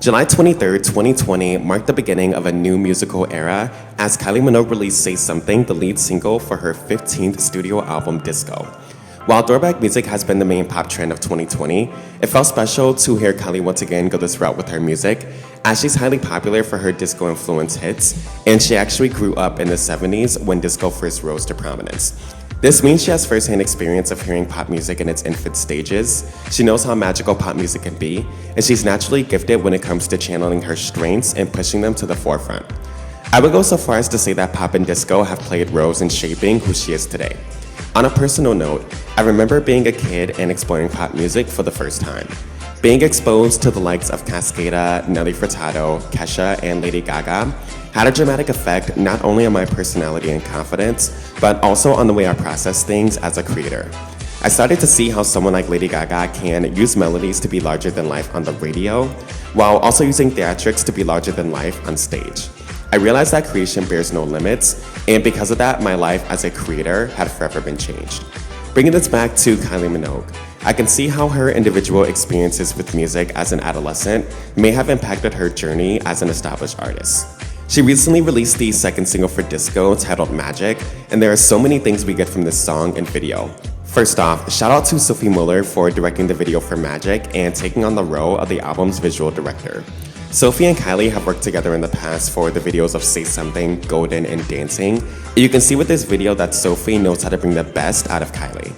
July 23rd, 2020 marked the beginning of a new musical era as Kylie Minogue released Say Something, the lead single for her 15th studio album, Disco. While throwback music has been the main pop trend of 2020, it felt special to hear Kylie once again go this route with her music, as she's highly popular for her disco-influenced hits, and she actually grew up in the 70s when disco first rose to prominence. This means she has first-hand experience of hearing pop music in its infant stages. She knows how magical pop music can be, and she's naturally gifted when it comes to channeling her strengths and pushing them to the forefront. I would go so far as to say that pop and disco have played roles in shaping who she is today. On a personal note, I remember being a kid and exploring pop music for the first time. Being exposed to the likes of Cascade, Nelly Furtado, Kesha, and Lady GaGa had a dramatic effect not only on my personality and confidence, but also on the way I process things as a creator. I started to see how someone like Lady GaGa can use melodies to be larger than life on the radio, while also using theatrics to be larger than life on stage. I realized that creation bears no limits, and because of that, my life as a creator had forever been changed. Bringing this back to Kylie Minogue, I can see how her individual experiences with music as an adolescent may have impacted her journey as an established artist. She recently released the second single for Disco titled Magic, and there are so many things we get from this song and video. First off, shout out to Sophie Muller for directing the video for Magic and taking on the role of the album's visual director. Sophie and Kylie have worked together in the past for the videos of Say Something, Golden, and Dancing. You can see with this video that Sophie knows how to bring the best out of Kylie.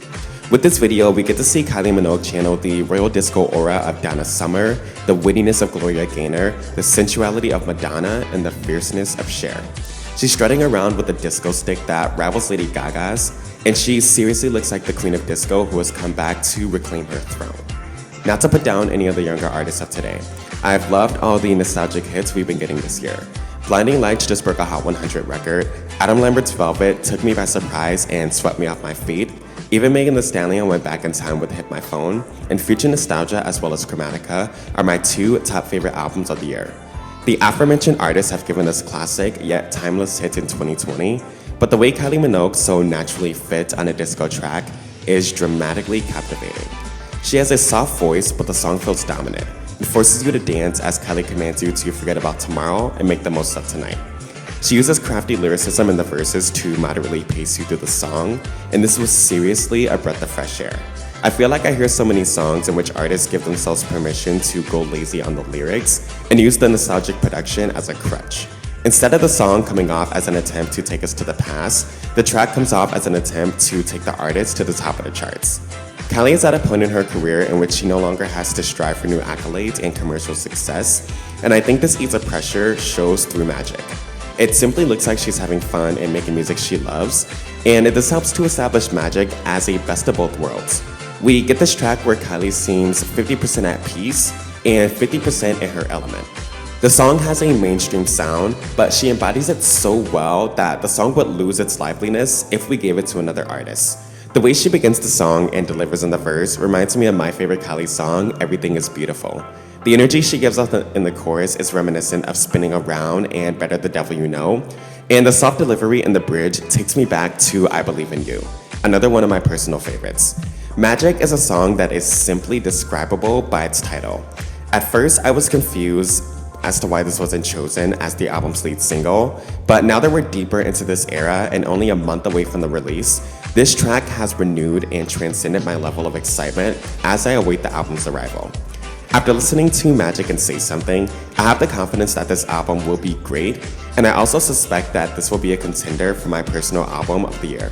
With this video, we get to see Kylie Minogue channel the royal disco aura of Donna Summer, the wittiness of Gloria Gaynor, the sensuality of Madonna, and the fierceness of Cher. She's strutting around with a disco stick that rivals Lady Gaga's, and she seriously looks like the queen of disco who has come back to reclaim her throne. Not to put down any of the younger artists of today, I've loved all the nostalgic hits we've been getting this year. Blinding Lights just broke a Hot 100 record, Adam Lambert's Velvet took me by surprise and swept me off my feet, even Megan Thee Stallion went back in time with Hit My Phone, and Future Nostalgia as well as Chromatica are my two top favorite albums of the year. The aforementioned artists have given us classic yet timeless hits in 2020, but the way Kylie Minogue so naturally fits on a disco track is dramatically captivating. She has a soft voice, but the song feels dominant. It forces you to dance as Kylie commands you to forget about tomorrow and make the most of tonight. She uses crafty lyricism in the verses to moderately pace you through the song, and this was seriously a breath of fresh air. I feel like I hear so many songs in which artists give themselves permission to go lazy on the lyrics and use the nostalgic production as a crutch. Instead of the song coming off as an attempt to take us to the past, the track comes off as an attempt to take the artist to the top of the charts. Kylie is at a point in her career in which she no longer has to strive for new accolades and commercial success, and I think this ease of pressure shows through Magic. It simply looks like she's having fun and making music she loves, and this helps to establish Magic as a best of both worlds. We get this track where Kylie seems 50% at peace and 50% in her element. The song has a mainstream sound, but she embodies it so well that the song would lose its liveliness if we gave it to another artist. The way she begins the song and delivers in the verse reminds me of my favorite Kylie song, Everything Is Beautiful. The energy she gives off in the chorus is reminiscent of Spinning Around and Better the Devil You Know, and the soft delivery in the bridge takes me back to I Believe in You, another one of my personal favorites. Magic is a song that is simply describable by its title. At first, I was confused as to why this wasn't chosen as the album's lead single, but now that we're deeper into this era and only a month away from the release, this track has renewed and transcended my level of excitement as I await the album's arrival. After listening to Magic and Say Something, I have the confidence that this album will be great, and I also suspect that this will be a contender for my personal album of the year.